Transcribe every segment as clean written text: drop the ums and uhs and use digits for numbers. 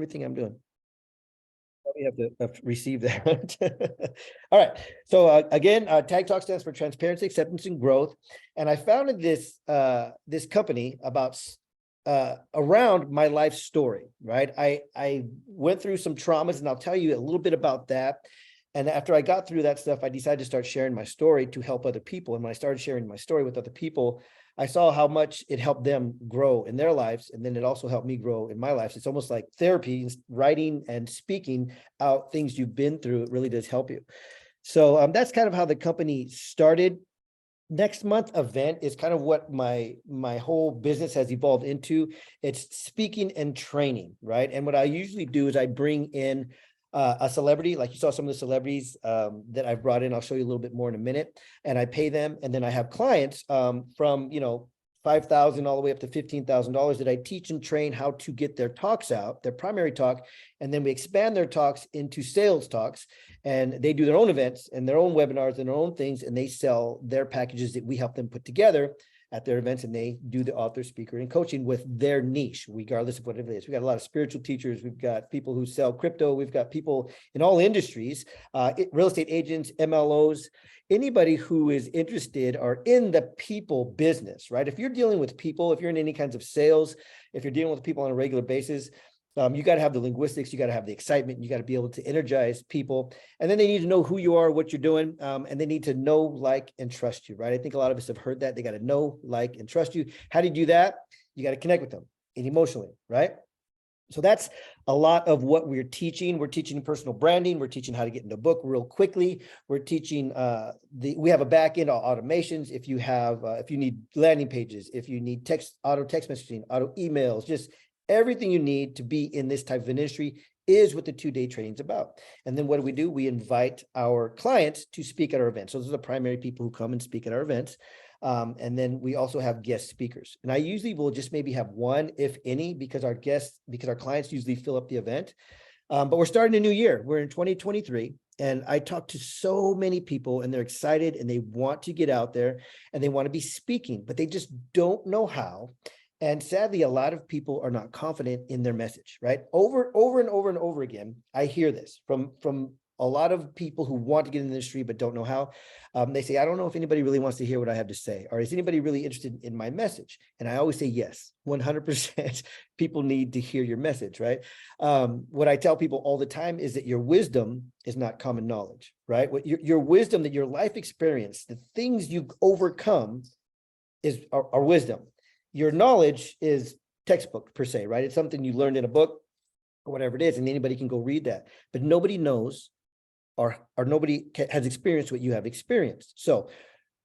everything I'm doing. We have to receive that. All right. So again, Tag Talk stands for Transparency, Acceptance, and Growth. And I founded this company about around my life story, right? I went through some traumas, and I'll tell you a little bit about that. And after I got through that stuff, I decided to start sharing my story to help other people. And when I started sharing my story with other people, I saw how much it helped them grow in their lives. And then it also helped me grow in my life. It's almost like therapy, writing and speaking out things you've been through. It really does help you. So that's kind of how the company started. Next month event is kind of what my whole business has evolved into. It's speaking and training, right? And what I usually do is I bring in a celebrity, like you saw some of the celebrities that I've brought in. I'll show you a little bit more in a minute. And I pay them, and then I have clients from $5,000 all the way up to $15,000 that I teach and train how to get their talks out, their primary talk, and then we expand their talks into sales talks, and they do their own events and their own webinars and their own things, and they sell their packages that we help them put together at their events, and they do the author, speaker, and coaching with their niche, regardless of whatever it is. We've got a lot of spiritual teachers. We've got people who sell crypto. We've got people in all industries, real estate agents, MLOs, anybody who is interested or in the people business, right? If you're dealing with people, if you're in any kinds of sales, if you're dealing with people on a regular basis, you got to have the linguistics, you got to have the excitement, you got to be able to energize people. And then they need to know who you are, what you're doing, and they need to know, like, and trust you, right? I think a lot of us have heard that. They got to know, like, and trust you. How do you do that? You got to connect with them and emotionally, right? So that's a lot of what we're teaching. We're teaching personal branding. We're teaching how to get into a book real quickly. We're teaching we have a back end automations. If you have, if you need landing pages, if you need auto text messaging, auto emails, just everything you need to be in this type of industry is what the 2-day training is about. And then what do? We invite our clients to speak at our events. So those are the primary people who come and speak at our events. And then we also have guest speakers. And I usually will just maybe have one, if any, because our clients usually fill up the event. But we're starting a new year. We're in 2023. And I talk to so many people, and they're excited and they want to get out there and they want to be speaking, but they just don't know how. And sadly, a lot of people are not confident in their message, right? Over and over again, I hear this from a lot of people who want to get in the industry but don't know how. They say, I don't know if anybody really wants to hear what I have to say, or is anybody really interested in my message? And I always say, yes, 100% people need to hear your message, right? What I tell people all the time is that your wisdom is not common knowledge, right? What your wisdom, that your life experience, the things you've overcome are wisdom. Your knowledge is textbook per se, right? It's something you learned in a book or whatever it is, and anybody can go read that. But nobody knows or nobody has experienced what you have experienced. So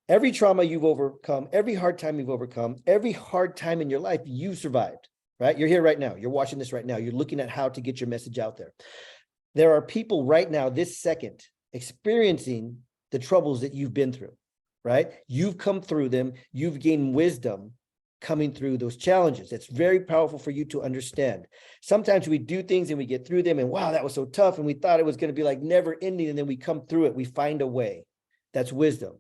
every trauma you've overcome, every hard time you've overcome, every hard time in your life, you survived, right? You're here right now. You're watching this right now. You're looking at how to get your message out there. There are people right now, this second, experiencing the troubles that you've been through, right? You've come through them. You've gained wisdom coming through those challenges. It's very powerful for you to understand. Sometimes we do things and we get through them and wow, that was so tough. And we thought it was going to be like never ending. And then we come through it. We find a way. That's wisdom.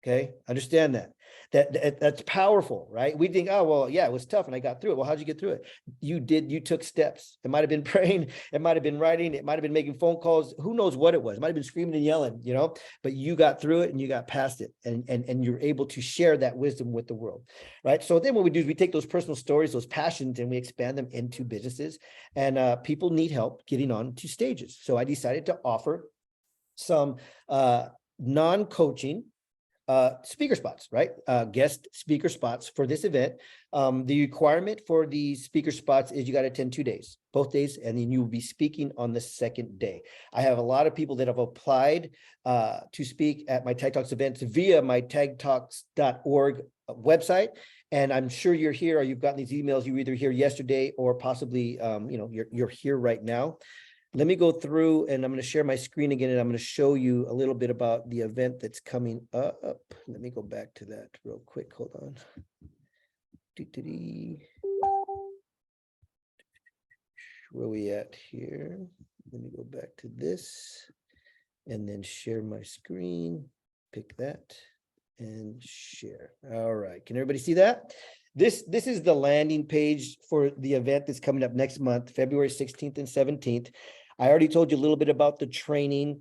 Okay. Understand that. That's powerful, right? We think, oh, well, yeah, it was tough and I got through it. Well, how'd you get through it? You took steps. It might've been praying. It might've been writing. It might've been making phone calls. Who knows what it was? It might've been screaming and yelling, but you got through it and you got past it. And you're able to share that wisdom with the world, right? So then what we do is we take those personal stories, those passions, and we expand them into businesses, and people need help getting on to stages. So I decided to offer some non-coaching speaker spots, right? Guest speaker spots for this event. The requirement for these speaker spots is you got to attend 2 days, both days, and then you will be speaking on the second day. I have a lot of people that have applied to speak at my Tag Talks events via my tagtalks.org website. And I'm sure you're here, or you've gotten these emails. You were either here yesterday or possibly, you're here right now. Let me go through, and I'm going to share my screen again, and I'm going to show you a little bit about the event that's coming up. Let me go back to that real quick. Hold on. Where are we at here? Let me go back to this and then share my screen. Pick that and share. All right. Can everybody see that? This is the landing page for the event that's coming up next month, February 16th and 17th. I already told you a little bit about the training.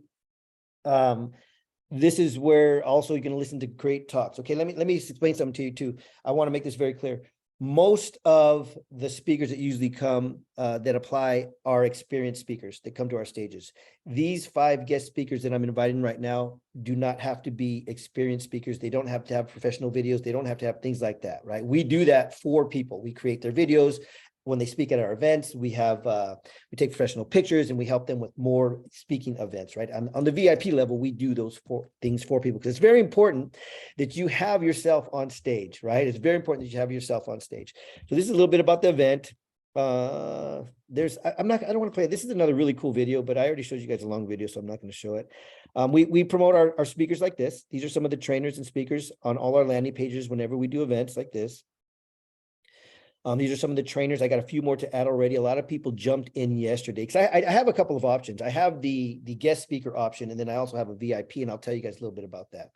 This is where also you're going to listen to great talks. Okay, let me explain something to you too. I want to make this very clear. Most of the speakers that usually come that apply are experienced speakers that come to our stages. These 5 guest speakers that I'm inviting right now do not have to be experienced speakers. They don't have to have professional videos. They don't have to have things like that, right? We do that for people. We create their videos. When they speak at our events, we take professional pictures and we help them with more speaking events, right? On the VIP level, we do those 4 things for people because it's very important that you have yourself on stage, right? It's very important that you have yourself on stage. So this is a little bit about the event. I don't want to play it. This is another really cool video, but I already showed you guys a long video, so I'm not going to show it. We promote our speakers like this. These are some of the trainers and speakers on all our landing pages whenever we do events like this. These are some of the trainers. I got a few more to add already. A lot of people jumped in yesterday because I have a couple of options. I have the guest speaker option, and then I also have a VIP, and I'll tell you guys a little bit about that.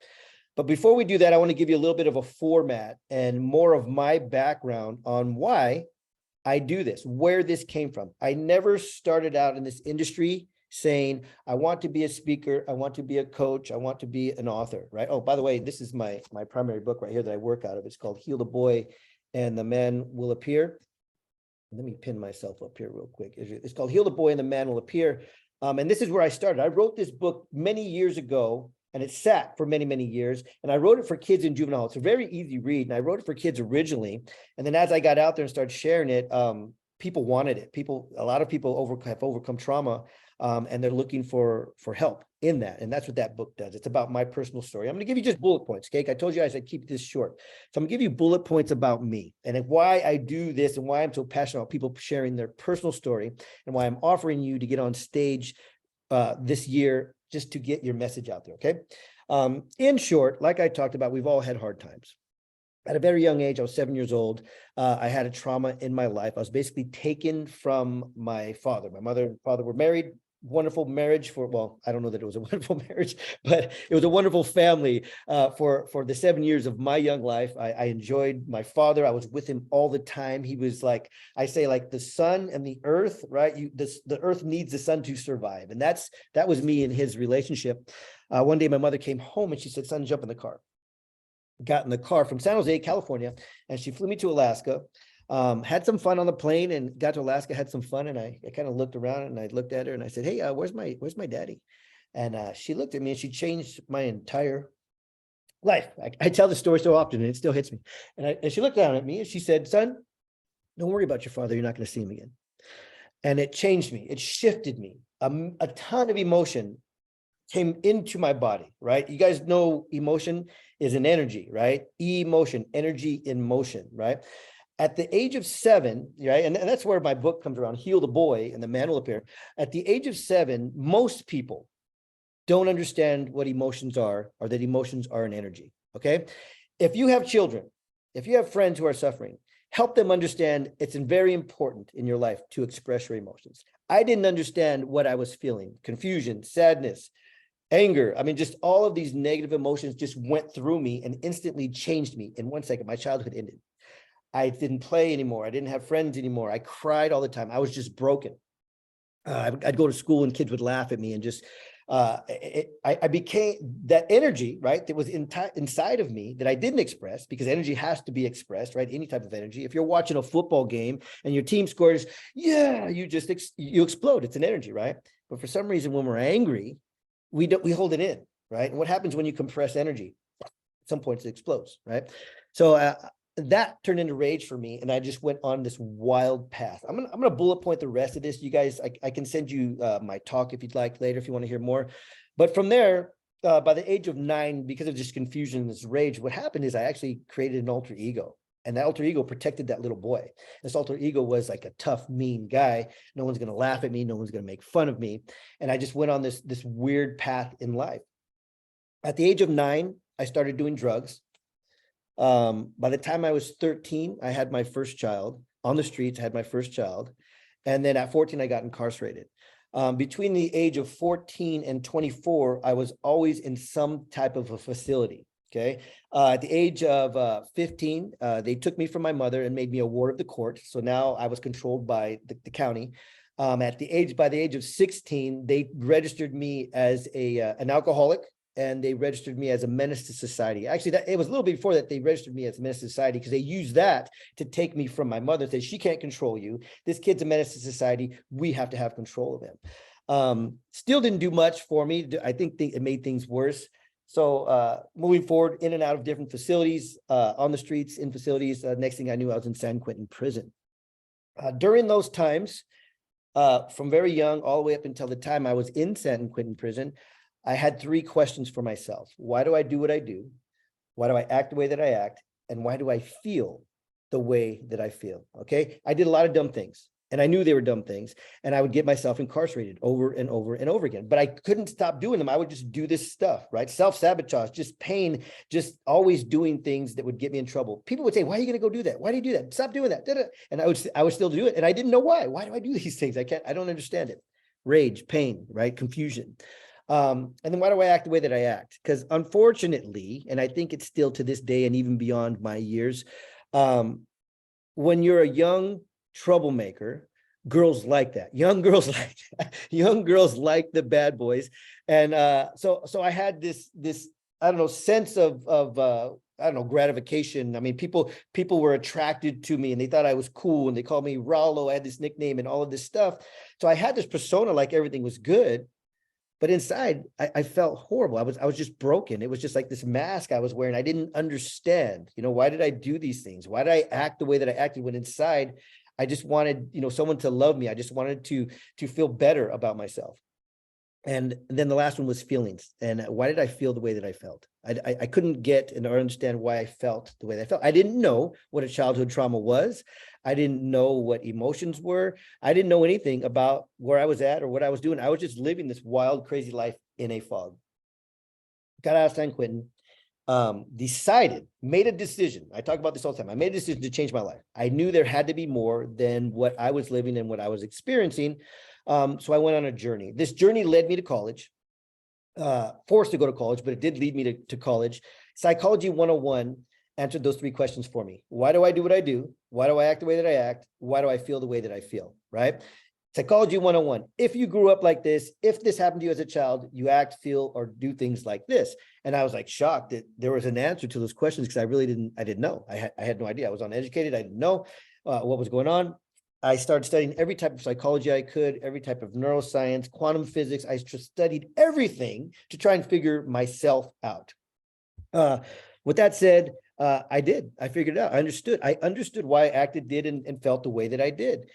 But before we do that, I want to give you a little bit of a format and more of my background on why I do this, where this came from. I never started out in this industry saying, I want to be a speaker, I want to be a coach, I want to be an author, right? Oh, by the way, this is my primary book right here that I work out of. It's called Heal the Boy and the Man Will Appear. Let me pin myself up here real quick. It's called Heal the Boy and the Man Will Appear. And this is where I started. I wrote this book many years ago, and it sat for many, many years. And I wrote it for kids in juvenile. It's a very easy read. And I wrote it for kids originally. And then as I got out there and started sharing it, people wanted it. A lot of people have overcome trauma, and they're looking for help in that. And that's what that book does. It's about my personal story. I'm going to give you just bullet points. Okay. I told you guys I'd keep this short. So I'm going to give you bullet points about me and why I do this and why I'm so passionate about people sharing their personal story and why I'm offering you to get on stage this year just to get your message out there. Okay. In short, like I talked about, we've all had hard times. At a very young age, I was 7 years old. I had a trauma in my life. I was basically taken from my father. My mother and father were married. Wonderful marriage well, I don't know that it was a wonderful marriage, but it was a wonderful family for the 7 years of my young life. I enjoyed my father. I was with him all the time. He was like, I say, like the sun and the earth, right? The earth needs the sun to survive. And that was me and his relationship. One day my mother came home and she said, son, jump in the car. Got in the car from San Jose, California, and she flew me to Alaska. Had some fun on the plane and got to Alaska, had some fun. And I kind of looked around and I looked at her and I said, hey, where's my daddy? And she looked at me and she changed my entire life. I tell the story so often and it still hits me. And she looked down at me and she said, son, don't worry about your father. You're not going to see him again. And it changed me. It shifted me. A ton of emotion came into my body, right? You guys know emotion is an energy, right? Emotion, energy in motion, right? At the age of 7, right? And that's where my book comes around, Heal the Boy and the Man Will Appear. At the age of 7, most people don't understand what emotions are or that emotions are an energy, okay? If you have children, if you have friends who are suffering, help them understand it's very important in your life to express your emotions. I didn't understand what I was feeling, confusion, sadness, anger. I mean, just all of these negative emotions just went through me and instantly changed me in 1 second. My childhood ended. I didn't play anymore. I didn't have friends anymore. I cried all the time. I was just broken. I'd go to school and kids would laugh at me and just, I became that energy, right? That was inside of me that I didn't express because energy has to be expressed, right? Any type of energy. If you're watching a football game and your team scores, yeah, you explode. It's an energy, right? But for some reason, when we're angry, we hold it in, right? And what happens when you compress energy? At some points it explodes, right? So that turned into rage for me, and I just went on this wild path. I'm gonna bullet point the rest of this. You guys, I can send you my talk if you'd like later if you want to hear more. But from there, by the age of 9, because of just confusion and this rage, what happened is I actually created an alter ego. And that alter ego protected that little boy. This alter ego was like a tough, mean guy. No one's going to laugh at me. No one's going to make fun of me. And I just went on this weird path in life. At the age of 9, I started doing drugs. By the time I was 13, I had my first child. On the streets, I had my first child. And then at 14, I got incarcerated. Between the age of 14 and 24, I was always in some type of a facility. Okay. At the age of 15, they took me from my mother and made me a ward of the court. So now I was controlled by the county. By the age of 16, they registered me as an alcoholic, and they registered me as a menace to society. Actually, it was a little bit before that they registered me as a menace to society, because they used that to take me from my mother. Say, she can't control you. This kid's a menace to society. We have to have control of him. Still didn't do much for me. I think it made things worse. So moving forward, in and out of different facilities, on the streets, in facilities. Next thing I knew, I was in San Quentin prison. During those times, from very young all the way up until the time I was in San Quentin prison, I had 3 questions for myself. Why do I do what I do? Why do I act the way that I act? And why do I feel the way that I feel? Okay. I did a lot of dumb things, and I knew they were dumb things, and I would get myself incarcerated over and over and over again, but I couldn't stop doing them. I would just do this stuff, right? Self-sabotage, just pain, just always doing things that would get me in trouble. People would say, why are you going to go do that? Why do you do that? Stop doing that. And I would still do it. And I didn't know why. Why do I do these things? I don't understand it. Rage, pain, right? Confusion. And then why do I act the way that I act? Because unfortunately, and I think it's still to this day and even beyond my years, when you're a young troublemaker, girls like that. Young girls like that. Young girls like the bad boys. And so I had this I don't know, sense of I don't know, gratification. I mean, people were attracted to me, and they thought I was cool, and they called me Raulo. I had this nickname and all of this stuff. So I had this persona like everything was good. But inside, I felt horrible. I was just broken. It was just like this mask I was wearing. I didn't understand, why did I do these things? Why did I act the way that I acted, when inside I just wanted, someone to love me. I just wanted to feel better about myself. And then the last one was feelings. And why did I feel the way that I felt? I couldn't get and understand why I felt the way that I felt. I didn't know what a childhood trauma was. I didn't know what emotions were. I didn't know anything about where I was at or what I was doing. I was just living this wild, crazy life in a fog. Got out of San Quentin, made a decision. I talk about this all the time. I made a decision to change my life. I knew there had to be more than what I was living and what I was experiencing. So I went on a journey. This journey led me to college, forced to go to college, but it did lead me to college. Psychology 101 answered those 3 questions for me. Why do I do what I do? Why do I act the way that I act? Why do I feel the way that I feel, right? Psychology 101. If you grew up like this, if this happened to you as a child, you act, feel, or do things like this. And I was like shocked that there was an answer to those questions, because I didn't know. I had no idea. I was uneducated. I didn't know what was going on. I started studying every type of psychology I could, every type of neuroscience, quantum physics. I just studied everything to try and figure myself out. With that said, I figured it out. I understood why I acted, did, and felt the way that I did.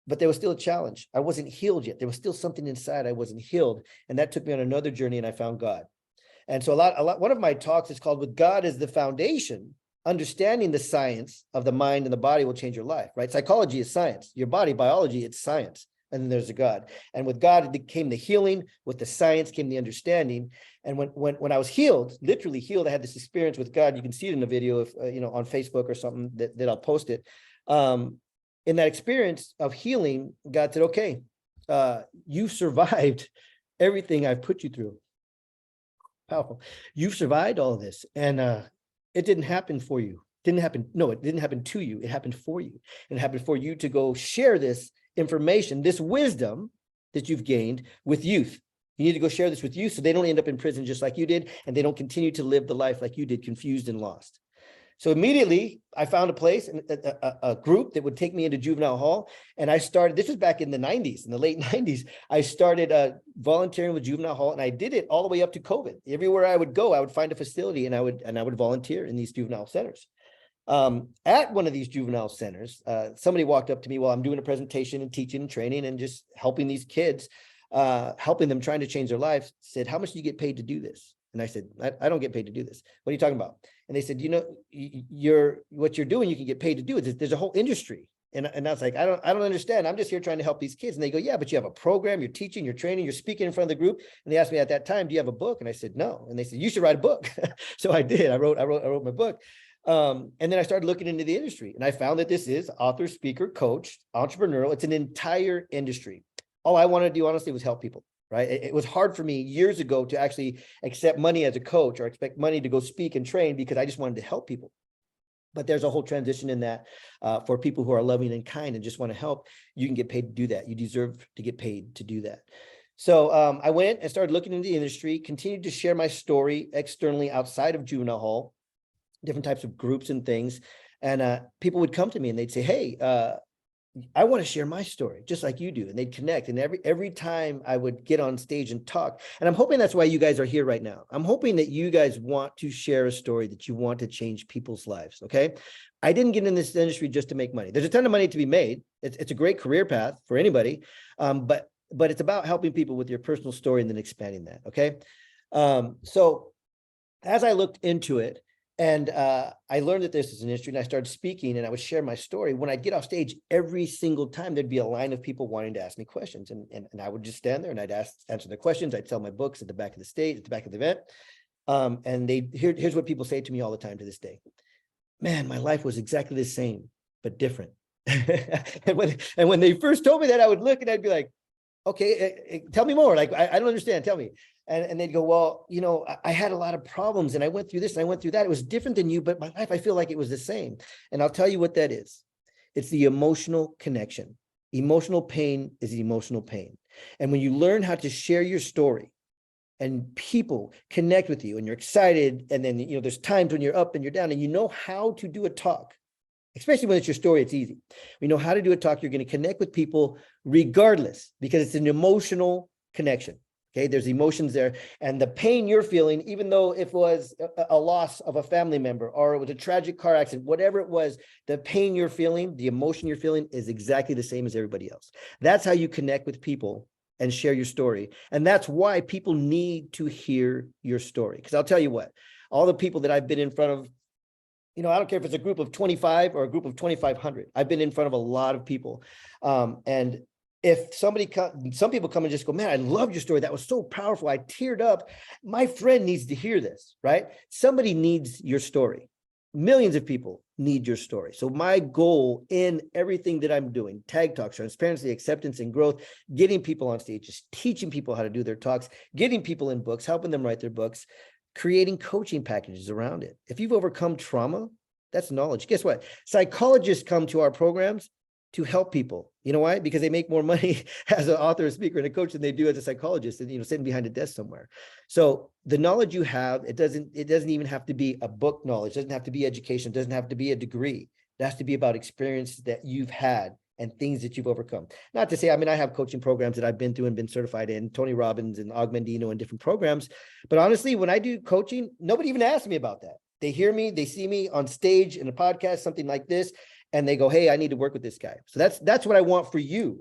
But there was still a challenge. I wasn't healed yet. There was still something inside I wasn't healed. And that took me on another journey, and I found God. And so one of my talks is called "With God as the Foundation, Understanding the Science of the Mind and the Body Will Change Your Life," right? Psychology is science. Your body, biology, it's science. And then there's a God. And with God came the healing. With the science came the understanding. And when I was healed, literally healed, I had this experience with God. You can see it in the video, if on Facebook or something, that I'll post it. In that experience of healing, God said, okay, you survived everything I've put you through. Powerful. You've survived all of this. And it didn't happen for you. It didn't happen to you. It happened for you. And it happened for you to go share this information, this wisdom that you've gained with youth. You need to go share this with youth so they don't end up in prison just like you did, and they don't continue to live the life like you did, confused and lost. So immediately I found a place, a group that would take me into juvenile hall. And I started, this was back in the 90s, in the late 90s, I started volunteering with juvenile hall, and I did it all the way up to COVID. Everywhere I would go, I would find a facility, and I would volunteer in these juvenile centers. At one of these juvenile centers, somebody walked up to me while I'm doing a presentation and teaching and training and just helping these kids, helping them, trying to change their lives, said, "How much do you get paid to do this?" And I said, I don't get paid to do this. What are you talking about? And they said, what you're doing, you can get paid to do it. There's a whole industry. And I was like, I don't understand. I'm just here trying to help these kids. And they go, yeah, but you have a program, you're teaching, you're training, you're speaking in front of the group. And they asked me at that time, do you have a book? And I said, no. And they said, you should write a book. So I did. I wrote my book. And then I started looking into the industry, and I found that this is author, speaker, coach, entrepreneurial. It's an entire industry. All I wanted to do, honestly, was help people. right? It was hard for me years ago to actually accept money as a coach or expect money to go speak and train because I just wanted to help people. But there's a whole transition in that for people who are loving and kind and just want to help. You can get paid to do that. You deserve to get paid to do that. So I went and started looking into the industry, continued to share my story externally outside of juvenile hall, different types of groups and things. And people would come to me and they'd say, hey, I want to share my story just like you do. And they'd connect. And every time I would get on stage and talk, and I'm hoping that's why you guys are here right now. I'm hoping that you guys want to share a story, that you want to change people's lives. Okay. I didn't get in this industry just to make money. There's a ton of money to be made. It's a great career path for anybody. But it's about helping people with your personal story and then expanding that. Okay. So as I looked into it, and I learned that this is an industry, and I started speaking, and I would share my story. When I'd get off stage, every single time there'd be a line of people wanting to ask me questions, and I would just stand there and I'd answer their questions. I'd sell my books at the back of the stage, at the back of the event, and here's what people say to me all the time to this day: "Man, my life was exactly the same but different." and when they first told me that, I would look and I'd be like, "Okay, tell me more. Like I don't understand. Tell me." And they'd go, "Well, you know, I had a lot of problems and I went through this and I went through that. It was different than you, but my life, I feel like it was the same." And I'll tell you what that is. It's the emotional connection. Emotional pain is emotional pain. And when you learn how to share your story and people connect with you and you're excited, and then, you know, there's times when you're up and you're down and you know how to do a talk, especially when it's your story, it's easy. We know how to do a talk. You're going to connect with people regardless, because it's an emotional connection. Okay, there's emotions there, and the pain you're feeling, even though it was a loss of a family member or it was a tragic car accident, whatever it was, the pain you're feeling, the emotion you're feeling is exactly the same as everybody else. That's how you connect with people and share your story. And that's why people need to hear your story. Because I'll tell you what, all the people that I've been in front of, you know, I don't care if it's a group of 25 or a group of 2,500. I've been in front of a lot of people. And if some people come and just go, "Man, I love your story. That was so powerful. I teared up. My friend needs to hear this," right? Somebody needs your story. Millions of people need your story. So my goal in everything that I'm doing, tag talks, transparency, acceptance, and growth, getting people on stage, just teaching people how to do their talks, getting people in books, helping them write their books, creating coaching packages around it. If you've overcome trauma, that's knowledge. Guess what? Psychologists come to our programs to help people. You know why? Because they make more money as an author, a speaker, and a coach than they do as a psychologist, and, you know, sitting behind a desk somewhere. So the knowledge you have, it doesn't even have to be a book knowledge. It doesn't have to be education. It doesn't have to be a degree. It has to be about experience that you've had and things that you've overcome. Not to say, I mean, I have coaching programs that I've been through and been certified in, Tony Robbins and Og Mandino and different programs. But honestly, when I do coaching, nobody even asks me about that. They hear me, they see me on stage in a podcast, something like this, and they go, "Hey, I need to work with this guy." So that's what I want for you.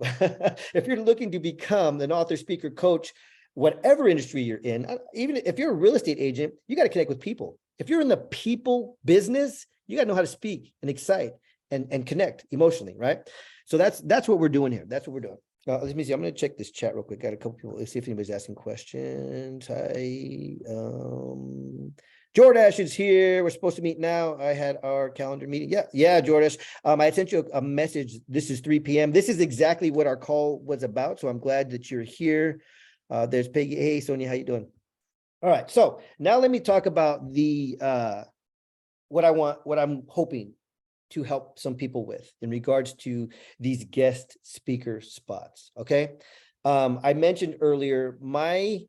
If you're looking to become an author, speaker, coach, whatever industry you're in, even if you're a real estate agent, you got to connect with people. If you're in the people business, you got to know how to speak and excite and connect emotionally, right? So that's what we're doing here. That's what we're doing. Let me see. I'm going to check this chat real quick. Got a couple people. Let's see if anybody's asking questions. Hi. Jordash is here. We're supposed to meet now. I had our calendar meeting. Yeah, Jordash. I sent you a message. This is 3 p.m. This is exactly what our call was about. So I'm glad that you're here. There's Peggy. Hey, Sonia, how you doing? All right. So now let me talk about the what I'm hoping to help some people with in regards to these guest speaker spots. Okay. I mentioned earlier, my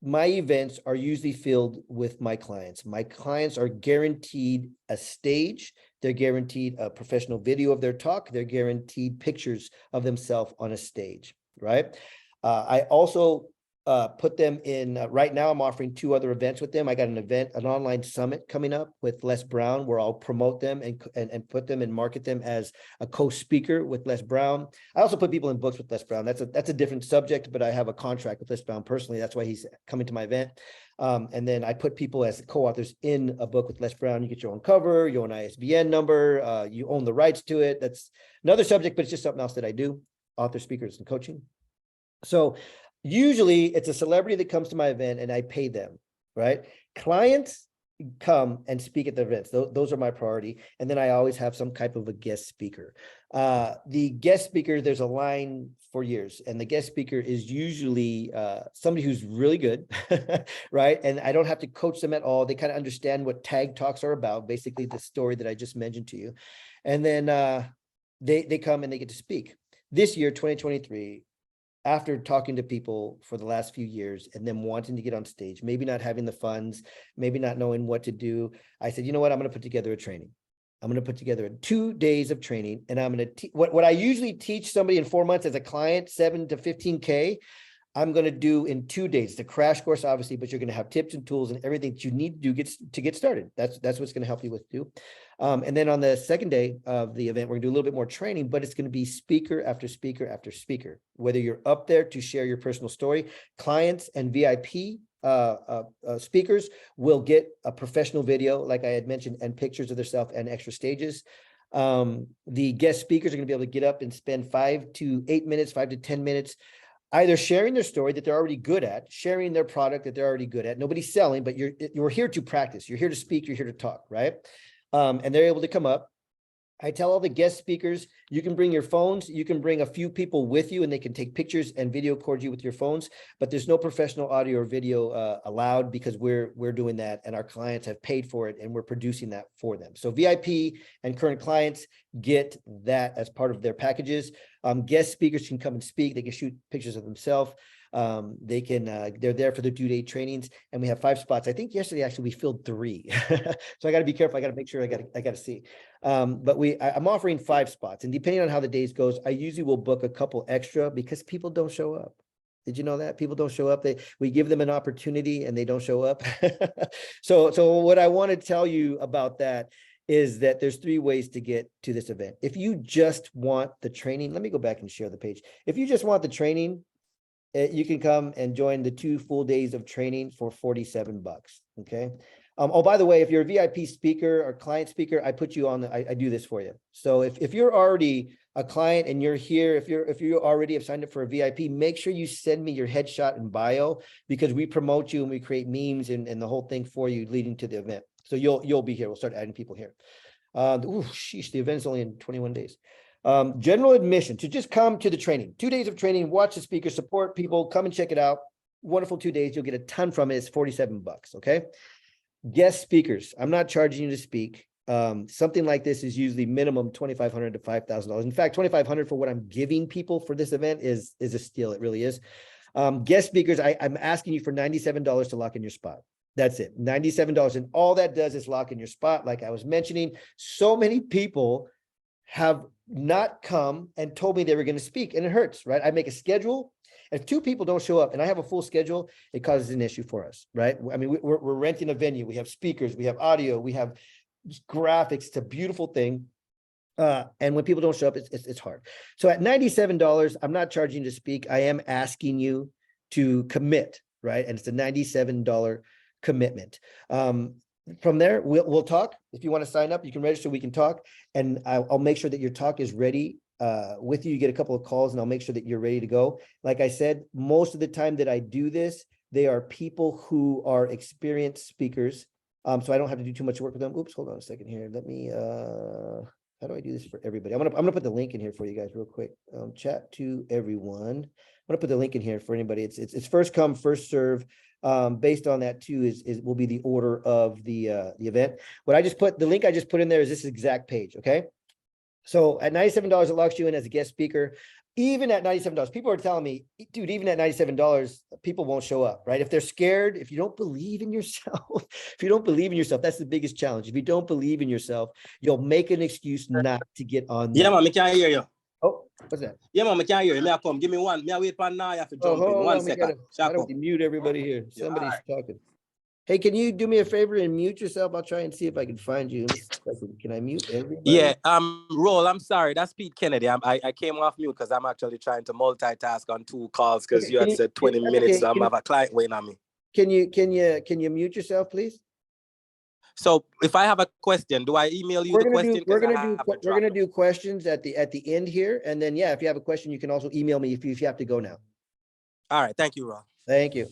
events are usually filled with my clients. My clients are guaranteed a stage. They're guaranteed a professional video of their talk. They're guaranteed pictures of themselves on a stage, right? I also put them in, right now I'm offering 2 other events with them. I got an online summit coming up with Les Brown, where I'll promote them and put them and market them as a co-speaker with Les Brown. I also put people in books with Les Brown. That's a different subject, but I have a contract with Les Brown personally. That's why he's coming to my event. And then I put people as co-authors in a book with Les Brown. You get your own cover, your own ISBN number, you own the rights to it. That's another subject, but it's just something else that I do, author, speakers, and coaching. So usually it's a celebrity that comes to my event and I pay them, right? Clients, come and speak at the events. Those are my priority. And then I always have some type of a guest speaker. The guest speaker, there's a line for years, and the guest speaker is usually somebody who's really good, right? And I don't have to coach them at all. They kind of understand what tag talks are about, basically the story that I just mentioned to you. And then they come and they get to speak. This year, 2023, after talking to people for the last few years and then wanting to get on stage, maybe not having the funds, maybe not knowing what to do, I said, you know what, I'm going to put together a training. I'm going to put together 2 days of training, and I'm going to what I usually teach somebody in 4 months as a client, 7 to 15K, I'm going to do in 2 days. The crash course, obviously, but you're going to have tips and tools and everything that you need to do to get started. That's what's going to help you with too. And then on the second day of the event, we're going to do a little bit more training, but it's going to be speaker after speaker after speaker. Whether you're up there to share your personal story, clients and VIP speakers will get a professional video, like I had mentioned, and pictures of themselves and extra stages. The guest speakers are going to be able to get up and spend 5 to 8 minutes, 5 to 10 minutes, either sharing their story that they're already good at, sharing their product that they're already good at. Nobody's selling, but you're here to practice. You're here to speak. You're here to talk, right? And they're able to come up. I tell all the guest speakers, you can bring your phones, you can bring a few people with you, and they can take pictures and video record you with your phones, but there's no professional audio or video allowed, because we're doing that, and our clients have paid for it, and we're producing that for them. So VIP and current clients get that as part of their packages. Guest speakers can come and speak. They can shoot pictures of themselves. They can they're there for the 2-day trainings, and we have 5 spots. I think yesterday actually we filled 3. So I got to be careful. I got to make sure I got to see. But I'm offering 5 spots, and depending on how the days goes, I usually will book a couple extra because people don't show up. Did you know that people don't show up? We give them an opportunity and they don't show up. So what I want to tell you about that is that there's 3 ways to get to this event. If you just want the training, let me go back and share the page. If you just want the training, you can come and join the 2 full days of training for $47. Okay. Oh, by the way, if you're a VIP speaker or client speaker, I put you on I do this for you. So if you're already a client and you're here, if you already have signed up for a VIP, make sure you send me your headshot and bio, because we promote you and we create memes and the whole thing for you leading to the event. So you'll be here. We'll start adding people here. The event's only in 21 days. General admission to just come to the training, 2 days of training, watch the speaker, support people, come and check it out. Wonderful 2 days. You'll get a ton from it. It's $47. Okay. Guest speakers. I'm not charging you to speak. Something like this is usually minimum $2,500 to $5,000. In fact, $2,500 for what I'm giving people for this event is a steal. It really is. Guest speakers, I'm asking you for $97 to lock in your spot. That's it, $97. And all that does is lock in your spot. Like I was mentioning, so many people have not come and told me they were going to speak, and it hurts, right? I make a schedule. If 2 people don't show up and I have a full schedule, it causes an issue for us, right? I mean, we're renting a venue. We have speakers, we have audio, we have graphics. It's a beautiful thing. And when people don't show up, it's hard. So at $97, I'm not charging you to speak. I am asking you to commit, right? And it's a $97 commitment. From there, we'll talk. If you want to sign up, you can register, we can talk, and I'll make sure that your talk is ready with you. You get a couple of calls and I'll make sure that you're ready to go. Like I said, most of the time that I do this, they are people who are experienced speakers. So I don't have to do too much work with them. Oops, hold on a second here. Let me, how do I do this for everybody? I'm gonna put the link in here for you guys real quick. Chat to everyone. I'm gonna put the link in here for anybody. It's first come, first serve. Based on that too will be the order of the event. The link I just put in there is this exact page. Okay. So at $97, it locks you in as a guest speaker. Even at $97, people are telling me, dude, even at $97, people won't show up, right? If they're scared, if you don't believe in yourself, that's the biggest challenge. If you don't believe in yourself, you'll make an excuse not to get on there. Yeah, man, I can't hear you. Oh, what's that? Yeah, man, I can't hear you. May I come? Give me one. May I wait for now? You have to jump in. 1 second. I don't mute everybody here. Somebody's talking. Hey, can you do me a favor and mute yourself? I'll try and see if I can find you. Can I mute everybody? Yeah, Raul, I'm sorry. That's Pete Kennedy. I came off mute because I'm actually trying to multitask on 2 calls because you had said 20 minutes. I have a client waiting on me. Can you mute yourself, please? So if I have a question, do I email you the question? We're gonna do questions at the end here, and then if you have a question, you can also email me if you have to go now. All right, thank you, Raul. Thank you.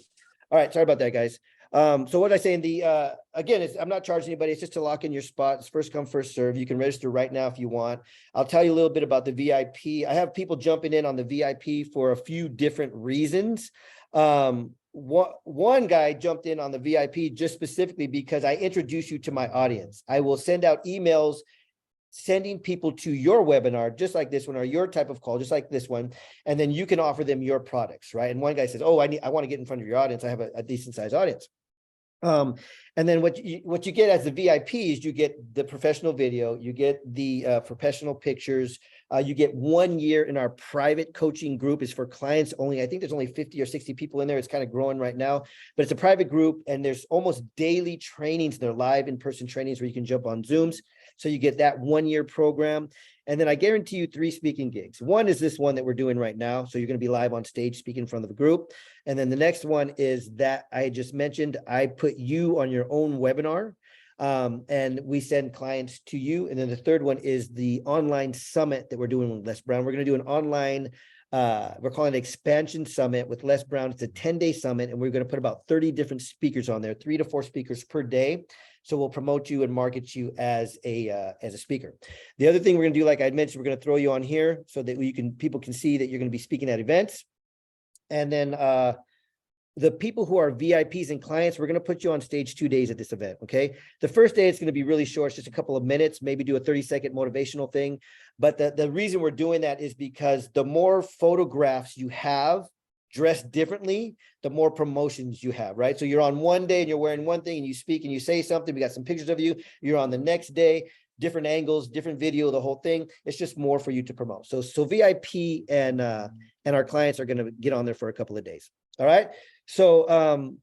All right, sorry about that, guys. So what I say in the, again, I'm not charging anybody. It's just to lock in your spot. It's first come, first serve. You can register right now if you want. I'll tell you a little bit about the VIP. I have people jumping in on the VIP for a few different reasons. One guy jumped in on the VIP just specifically because I introduced you to my audience. I will send out emails sending people to your webinar, just like this one, or your type of call, just like this one, and then you can offer them your products, right? And one guy says, "Oh, I want to get in front of your audience. I have a decent sized audience." And then what you get as the VIP is you get the professional video, you get the professional pictures, you get 1 year in our private coaching group. Is for clients only. I think there's only 50 or 60 people in there. It's kind of growing right now, but it's a private group, and there's almost daily trainings. They're live in-person trainings where you can jump on Zooms. So you get that 1 year program. And then I guarantee you 3 speaking gigs. One is this one that we're doing right now. So you're going to be live on stage speaking in front of a group. And then the next one is that I just mentioned, I put you on your own webinar, and we send clients to you. And then the third one is the online summit that we're doing with Les Brown. We're going to do an online, we're calling it Expansion Summit with Les Brown. It's a 10-day summit, and we're going to put about 30 different speakers on there, 3 to 4 speakers per day. So we'll promote you and market you as a speaker. The other thing we're going to do, like I mentioned, we're going to throw you on here so that people can see that you're going to be speaking at events. And then the people who are VIPs and clients, we're going to put you on stage 2 days at this event. Okay. The first day, it's going to be really short, it's just a couple of minutes, maybe do a 30-second motivational thing. But the reason we're doing that is because the more photographs you have dressed differently, the more promotions you have, right? So you're on one day and you're wearing one thing and you speak and you say something, we got some pictures of you. You're on the next day, different angles, different video, the whole thing. It's just more for you to promote. So VIP and our clients are going to get on there for a couple of days. All right. So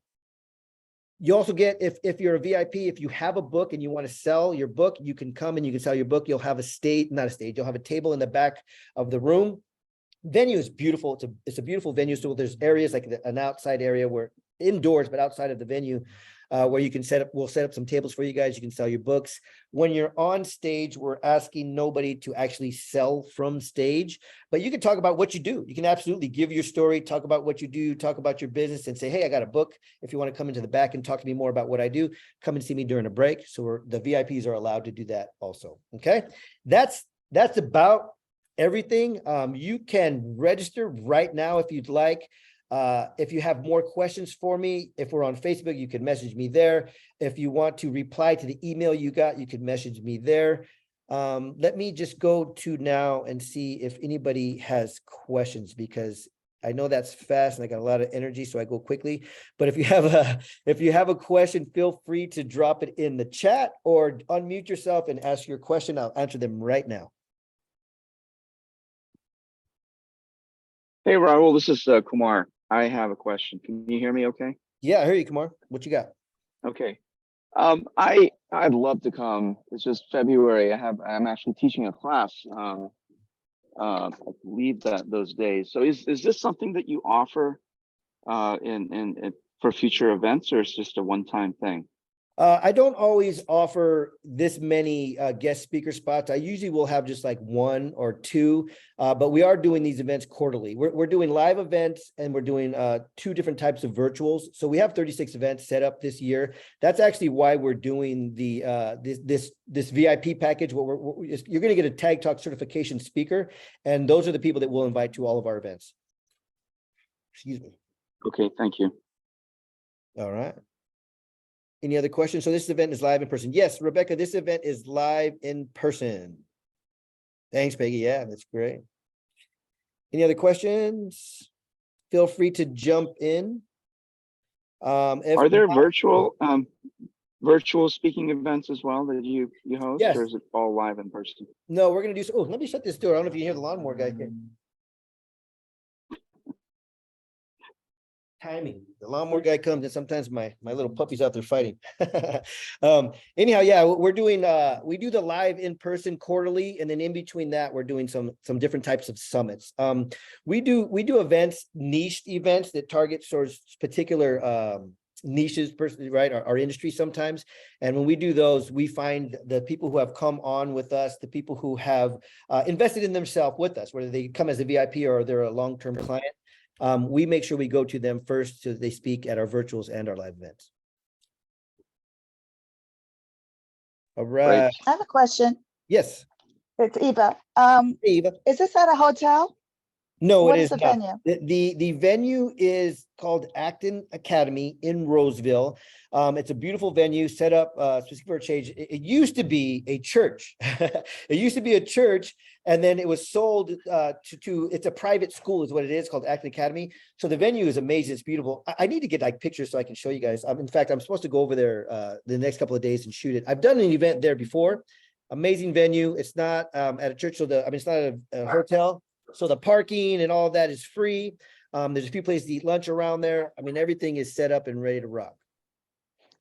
you also get, if you're a VIP, if you have a book and you want to sell your book, you can come and you can sell your book. You'll have you'll have a table in the back of the room. Venue is beautiful. It's a beautiful venue. So there's areas like an outside area where indoors, but outside of the venue, where you can we'll set up some tables for you guys. You can sell your books. When you're on stage, we're asking nobody to actually sell from stage, but you can talk about what you do. You can absolutely give your story, talk about what you do, talk about your business, and say, "Hey, I got a book. If you want to come into the back and talk to me more about what I do, come and see me during a break." So the VIPs are allowed to do that also. Okay. That's about everything. You can register right now if you'd like. If you have more questions for me, if we're on Facebook, you can message me there. If you want to reply to the email you got, you can message me there. Let me just go to now and see if anybody has questions, because I know that's fast and I got a lot of energy, so I go quickly. But if you have a question, feel free to drop it in the chat or unmute yourself and ask your question. I'll answer them right now. Hey, Raul, this is Kumar. I have a question. Can you hear me okay? Yeah, I hear you, Kumar. What you got? Okay. I'd love to come. It's just February. I'm actually teaching a class. I believe that those days. So is this something that you offer in for future events, or is just a one-time thing? I don't always offer this many guest speaker spots. I usually will have just like 1 or 2, but we are doing these events quarterly. We're doing live events, and we're doing 2 different types of virtuals. So we have 36 events set up this year. That's actually why we're doing the this VIP package. You're going to get a Tag Talk certification speaker, and those are the people that we'll invite to all of our events. Excuse me. Okay, thank you. All right. Any other questions? So this event is live in person. Yes, Rebecca, this event is live in person. Thanks, Peggy. Yeah, that's great. Any other questions? Feel free to jump in. Are there virtual speaking events as well that you host? Yes. Or is it all live in person? No, we're going to do, oh, let me shut this door. I don't know if you can hear the lawnmower guy here. Timing. The lawnmower guy comes, and sometimes my little puppy's out there fighting. Anyhow, yeah, we're doing we do the live in person quarterly, and then in between that, we're doing some different types of summits. We do events, niched events that target sort of particular niches, right? Our industry sometimes. And when we do those, we find the people who have come on with us, the people who have invested in themselves with us, whether they come as a VIP or they're a long-term client. We make sure we go to them first so they speak at our virtuals and our live events. All Great. right. I have a question. Yes, It's Eva. Eva. Is this at a hotel? No, What it is is the not. venue? The venue is called Acton Academy in Roseville. It's a beautiful venue set up specifically for a change. It used to be a church. It used to be a church, and then it was sold to it's a private school is what it is, called Acton Academy. So the venue is amazing. It's beautiful. I need to get like pictures so I can show you guys. In fact, I'm supposed to go over there the next couple of days and shoot it. I've done an event there before. Amazing venue. It's not at a church, so it's not a hotel. So the parking and all of that is free. There's a few places to eat lunch around there. I mean, everything is set up and ready to rock.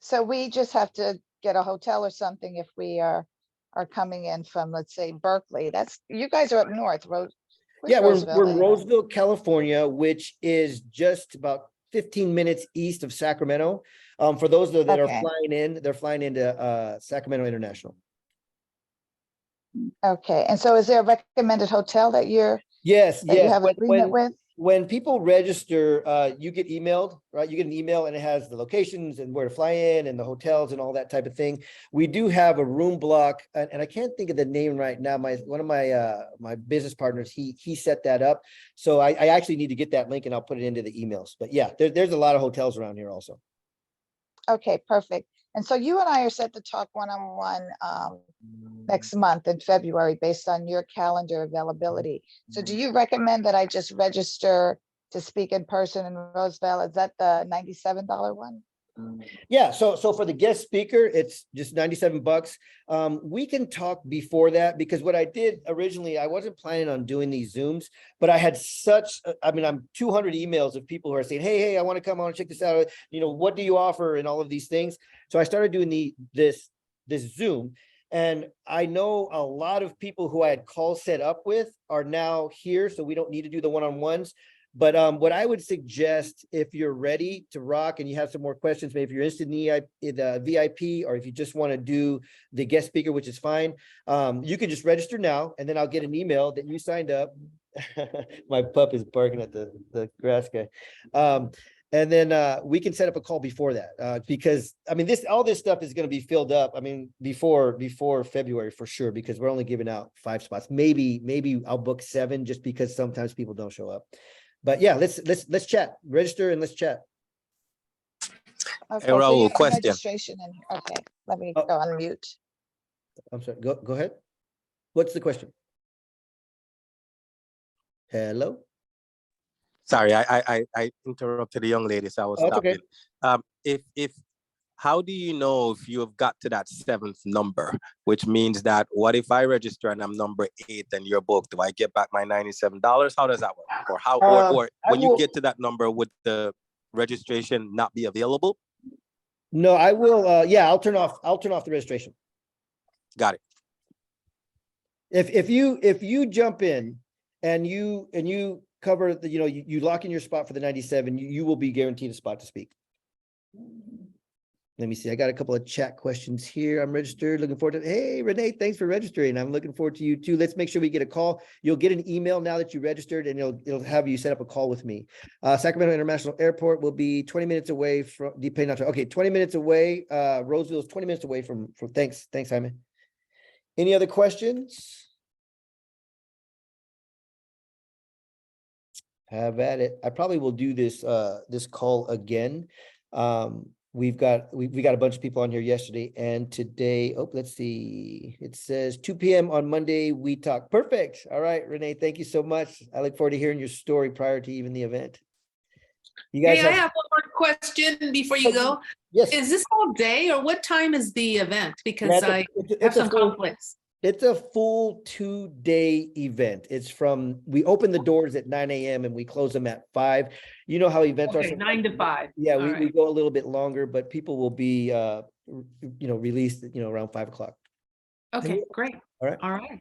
So we just have to get a hotel or something if we are coming in from, let's say, Berkeley. That's, you guys are up north, where's Yeah, we're Roseville in anyway? Roseville, California, which is just about 15 minutes east of Sacramento. For those that are Okay. flying in, they're flying into Sacramento International. Okay, and so is there a recommended hotel that Yes, you yes. have agreement with? When people register, you get emailed, right? You get an email and it has the locations and where to fly in and the hotels and all that type of thing. We do have a room block, and I can't think of the name right now. One of my business partners, he set that up. So I actually need to get that link and I'll put it into the emails. But yeah, there's a lot of hotels around here also. Okay, perfect. And so you and I are set to talk one-on-one next month in February based on your calendar availability. So do you recommend that I just register to speak in person in Roseville? Is that the $97 one? Yeah, so for the guest speaker, it's just $97. We can talk before that, because what I did originally, I wasn't planning on doing these Zooms, but I had I'm 200 emails of people who are saying, hey, I want to come on and check this out. What do you offer and all of these things. So I started doing this Zoom, and I know a lot of people who I had calls set up with are now here, so we don't need to do the one-on-ones. But what I would suggest, if you're ready to rock and you have some more questions, maybe if you're interested in the VIP, or if you just want to do the guest speaker, which is fine, you can just register now, and then I'll get an email that you signed up. My pup is barking at the grass guy. And then we can set up a call before that, because all this stuff is going to be filled up. Before February for sure, because we're only giving out 5 spots. Maybe I'll book 7 just because sometimes people don't show up. But yeah, let's chat. Register and let's chat. Okay, Hey, Raul, so you're in question. registration in here. Okay, let me go on mute. I'm sorry. Go ahead. What's the question? Hello. Sorry, I interrupted the young lady, so I was stopping. Okay. How do you know if you have got to that 7th number, which means that what if I register and I'm number 8 and you're booked? Do I get back my $97? How does that work? Or when you get to that number, would the registration not be available? No, I will. Yeah, I'll turn off the registration. Got it. If you jump in and you cover the, you lock in your spot for the 97, you will be guaranteed a spot to speak. Let me see. I got a couple of chat questions here. I'm registered. Looking forward to. Hey, Renee, thanks for registering. I'm looking forward to you too. Let's make sure we get a call. You'll get an email now that you registered, and it'll have you set up a call with me. Sacramento International Airport will be 20 minutes away from. Depending on. Okay, 20 minutes away. Roseville is 20 minutes away from. Thanks, Jaime. Any other questions? Have at it. I probably will do this call again. We've got a bunch of people on here yesterday and today. Oh, let's see. It says 2 p.m. on Monday. We talk. Perfect. All right, Renee. Thank you so much. I look forward to hearing your story prior to even the event. You guys. Hey, I have one more question before you go. Yes. Is this all day, or what time is the event? Because I have some conflicts. It's a full 2-day event. We open the doors at 9 a.m. and we close them at 5. You know how events are. 9 to 5. Yeah, we go a little bit longer, but people will be, released, around 5 o'clock. Okay, great. All right. All right.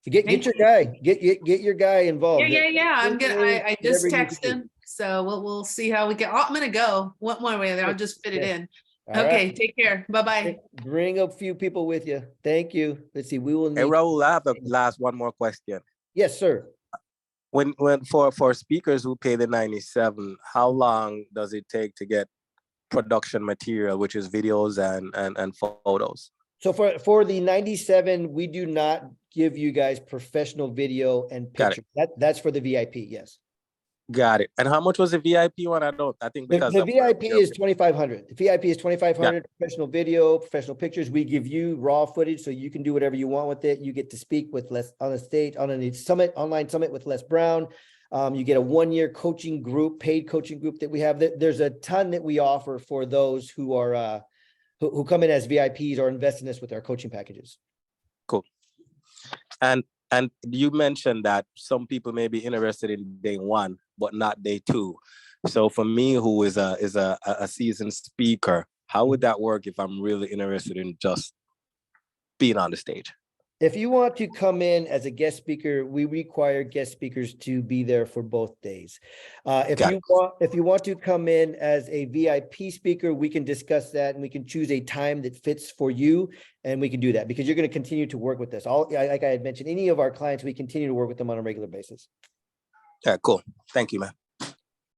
Get your guy, get your guy involved. Yeah. I just texted him, so we'll see how we get. I'm gonna go one more way. I'll just fit it in. All okay, right. Take care. Bye-bye. Bring a few people with you. Thank you. Let's see. We will need. Hey, Raul, I have one more question. Yes, sir. When for speakers who pay the 97, how long does it take to get production material, which is videos and photos? So for the 97, we do not give you guys professional video and Got picture. That's for the VIP. Yes. Got it. And how much was the VIP one? I think because The of where VIP we are- is 2,500. The VIP is 2,500. Professional video, professional pictures. We give you raw footage so you can do whatever you want with it. You get to speak with Les on a stage on a summit, online summit with Les Brown. You get a 1-year coaching group, paid coaching group that we have. There's a ton that we offer for those who are who come in as VIPs or invest in us with our coaching packages. Cool. And you mentioned that some people may be interested in day 1, but not day 2. So for me, who is a seasoned speaker, how would that work if I'm really interested in just being on the stage? If you want to come in as a guest speaker, we require guest speakers to be there for both days. If you want to come in as a VIP speaker, we can discuss that and we can choose a time that fits for you, and we can do that because you're going to continue to work with us. Like I had mentioned, any of our clients, we continue to work with them on a regular basis. Yeah, cool. Thank you, man.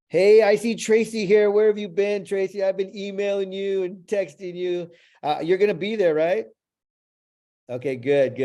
Hey, I see Tracy here. Where have you been, Tracy? I've been emailing you and texting you. You're going to be there, right? Okay, good.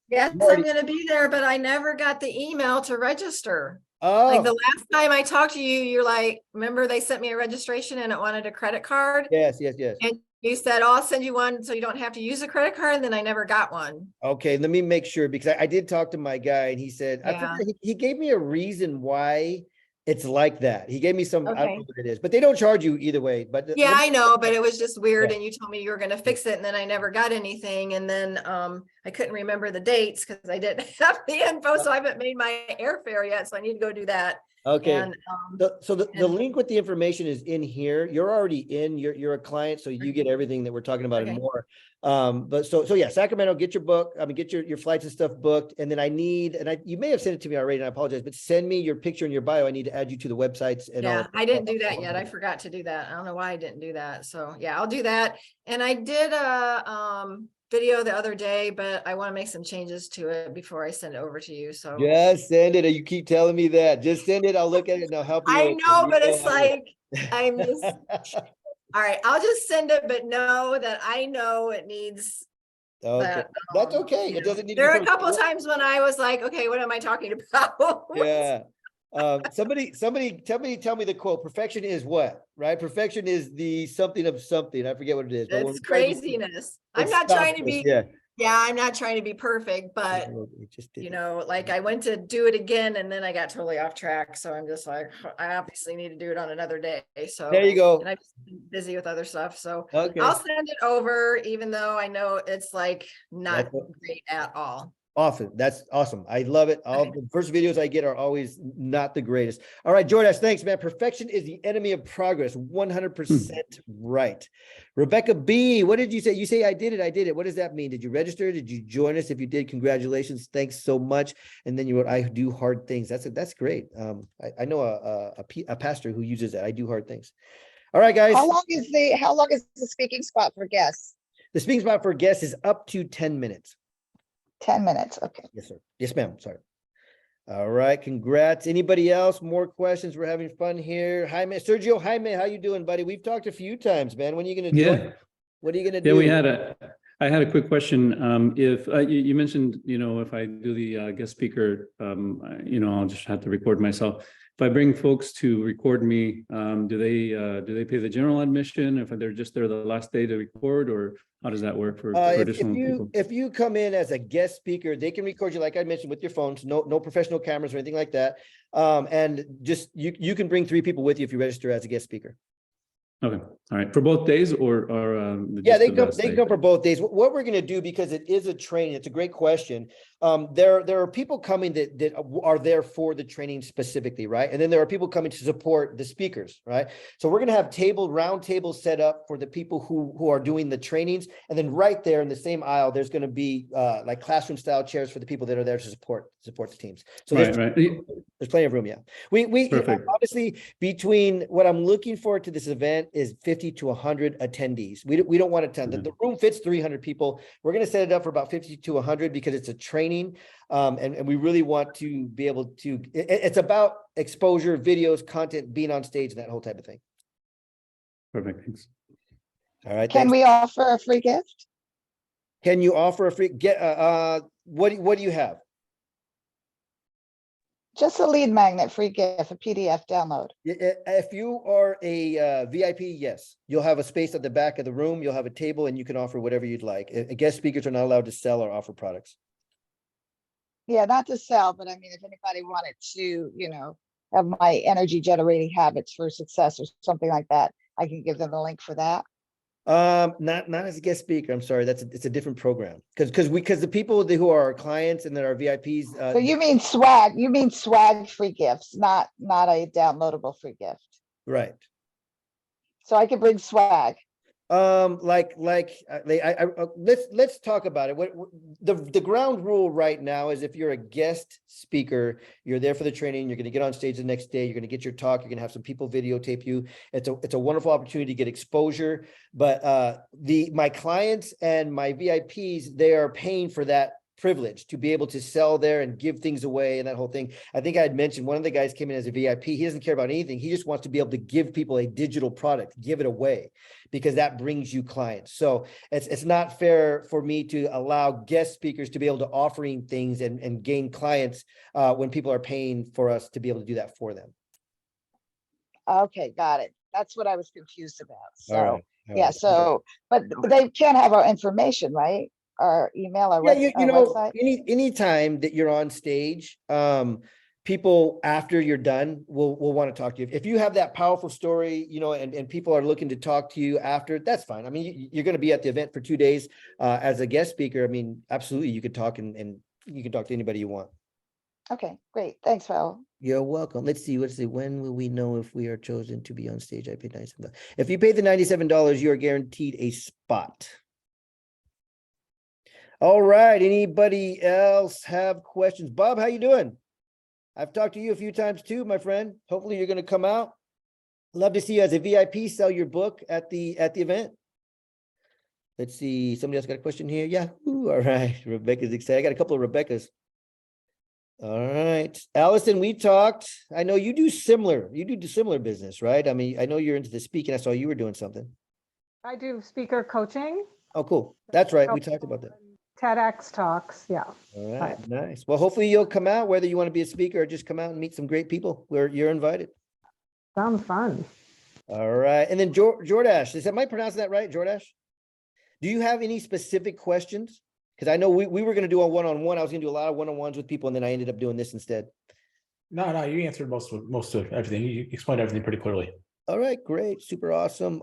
Yes, I'm gonna be there, but I never got the email to register. Oh, Like the last time I talked to you, you're like, remember they sent me a registration and it wanted a credit card? yes. And you said, oh, I'll send you one so you don't have to use a credit card, and then I never got one. Okay, let me make sure because I did talk to my guy and he said, I Yeah. forgot, he gave me a reason why it's like that. He gave me some, I don't Okay. know what it is, but they don't charge you either way. But Yeah, I know, but it was just weird. Yeah. And you told me you were gonna fix it, and then I never got anything. And then I couldn't remember the dates because I didn't have the info, so I haven't made my airfare yet. So I need to go do that. Okay. And So the link with the information is in here. You're already in, you're a client, so you get everything that we're talking about and Okay. more. But so yeah, Sacramento, get your book. I mean, get your flights and stuff booked. And then you may have sent it to me already, and I apologize, but send me your picture and your bio. I need to add you to the websites and yeah, all. I didn't do that yet. I forgot to do that. I don't know why I didn't do that. So yeah, I'll do that. And I did a video the other day, but I want to make some changes to it before I send it over to you. So Just send it. You keep telling me that. Just send it. I'll look at it and I'll help you. I with it. know, You but know it's how it like I'm just all right. I'll just send it, but know that I know it needs Okay. that. That's okay. You It know, doesn't need to there are be a couple perfect. times when I was like, okay, what am I talking about? Yeah. Somebody tell me the quote. Perfection is what? Right? Perfection is the something of something. I forget what it is. But when It's we try to- craziness. I'm it's not trying to softness, be, yeah. I'm not trying to be perfect, but It just did you it. know, like I went to do it again and then I got totally off track. So I'm just like, I obviously need to do it on another day. So There you go. and I've been busy with other stuff. So Okay. I'll send it over, even though I know it's like not That's what- great at all. Awesome. That's awesome. I love it. All Okay. the first videos I get are always not the greatest. All right, Jordash, thanks, man. Perfection is the enemy of progress. 100% right. Rebecca B, what did you say? You say I did it. What does that mean? Did you register? Did you join us? If you did, congratulations. Thanks so much. And then you wrote, I do hard things. That's great. I know a pastor who uses that. I do hard things. All right, guys. How long is the speaking spot for guests? The speaking spot for guests is up to 10 minutes. 10 minutes. Okay. Yes, sir. Yes, ma'am. Sorry. All right. Congrats. Anybody else? More questions? We're having fun here. Jaime, Sergio, Jaime, how you doing, buddy? We've talked a few times, man. When are you going to join? Yeah. What are you going to do? I had a quick question. If you mentioned, if I do the guest speaker, I'll just have to record myself. If I bring folks to record me, do they pay the general admission if they're just there the last day to record, or how does that work for additional people? If you come in as a guest speaker, they can record you, like I mentioned, with your phones, no professional cameras or anything like that. And just you can bring 3 people with you if you register as a guest speaker. Okay. All right. For both days or yeah, just they come for both days. What we're going to do, because it is a training, it's a great question. There are people coming that are there for the training specifically, right? And then there are people coming to support the speakers, right? So we're going to have round tables set up for the people who are doing the trainings. And then right there in the same aisle, there's going to be like classroom style chairs for the people that are there to support the teams. So there's plenty of room. Yeah. We honestly, between what I'm looking forward to this event is 50 to 100 attendees. We don't want a ton. The room fits 300 people. We're going to set it up for about 50 to 100 because it's a training. And we really want to be able to, it's about exposure, videos, content, being on stage, and that whole type of thing. Perfect. Thanks. All right. Can we offer a free gift? Can you offer a free what do you have? Just a lead magnet, free gift, a PDF download. If you are a VIP, yes, you'll have a space at the back of the room. You'll have a table and you can offer whatever you'd like. Guest speakers are not allowed to sell or offer products. Yeah, not to sell, but I mean, if anybody wanted to, you know, have my energy generating habits for success or something like that, I can give them the link for that. Not as a guest speaker. I'm sorry. It's a different program. Because the people who are our clients and that are VIPs. So you mean swag free gifts, not a downloadable free gift. Right. So I can bring swag. Let's talk about it. What the ground rule right now is if you're a guest speaker, you're there for the training, you're going to get on stage the next day, you're going to get your talk, you're going to have some people videotape you. It's a wonderful opportunity to get exposure. But my clients and my VIPs, they are paying for that privilege to be able to sell there and give things away and that whole thing. I think I had mentioned one of the guys came in as a VIP. He doesn't care about anything. He just wants to be able to give people a digital product, give it away, because that brings you clients. So it's not fair for me to allow guest speakers to be able to offering things and gain clients when people are paying for us to be able to do that for them. Okay, got it. That's what I was confused about. So All right. yeah, so but they can't have our information, right? Our email, our, Yeah, our know, website. any time that you're on stage, people after you're done will want to talk to you. If you have that powerful story, you know, and people are looking to talk to you after, that's fine. I mean, you're going to be at the event for 2 days as a guest speaker. I mean, absolutely, you could talk and you can talk to anybody you want. Okay, great. Thanks, Raul. You're welcome. Let's see. When will we know if we are chosen to be on stage? I paid $97. If you pay the $97, you are guaranteed a spot. All right. Anybody else have questions? Bob, how you doing? I've talked to you a few times too, my friend. Hopefully you're going to come out. Love to see you as a VIP sell your book at the event. Let's see. Somebody else got a question here. Yeah. Ooh, all right. Rebecca's excited. I got a couple of Rebeccas. All right. Allison, we talked. I know you do similar business, right? I mean, I know you're into the speaking. I saw you were doing something. I do speaker coaching. Oh, cool. That's right. We talked about that. TEDx talks. Yeah. All right. Nice. Well, hopefully you'll come out, whether you want to be a speaker or just come out and meet some great people where you're invited. Sounds fun. All right. And then Jordash, am I pronouncing that right? Jordash? Do you have any specific questions? Because I know we were going to do a one-on-one. I was going to do a lot of one-on-ones with people, and then I ended up doing this instead. No, you answered most of everything. You explained everything pretty clearly. All right, great. Super awesome.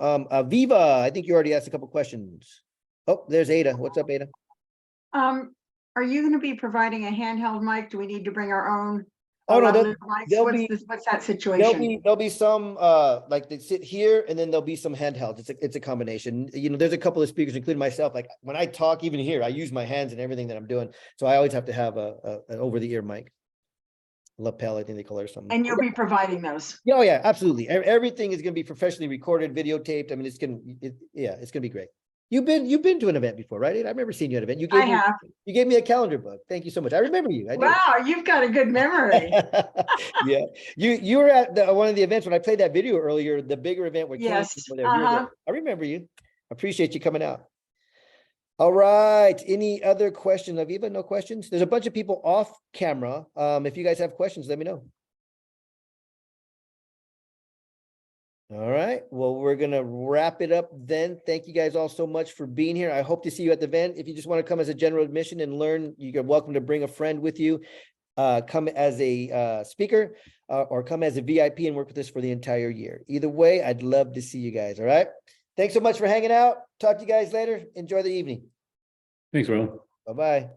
Viva, I think you already asked a couple questions. Oh, there's Ada. What's up, Ada? Are you going to be providing a handheld mic? Do we need to bring our own? Oh no, what's that situation? There'll be some like they sit here, and then there'll be some handhelds. It's a combination. You know, there's a couple of speakers, including myself. Like when I talk, even here, I use my hands and everything that I'm doing. So I always have to have an over-the-ear mic, lapel, I think they call it or something. And you'll be providing those. Oh yeah, absolutely. Everything is going to be professionally recorded, videotaped. I mean, it's gonna be great. You've been to an event before, right? I remember seeing you at an event. You gave me a calendar book. Thank you so much. I remember you. Wow, you've got a good memory. Yeah, you were at one of the events when I played that video earlier. The bigger event where yes, people there. I remember you. Appreciate you coming out. All right. Any other questions, Aviva? No questions. There's a bunch of people off camera. If you guys have questions, let me know. All right. Well, we're going to wrap it up then. Thank you guys all so much for being here. I hope to see you at the event. If you just want to come as a general admission and learn, you're welcome to bring a friend with you. Come as a speaker or come as a VIP and work with us for the entire year. Either way, I'd love to see you guys. All right. Thanks so much for hanging out. Talk to you guys later. Enjoy the evening. Thanks, Raul. Bye-bye.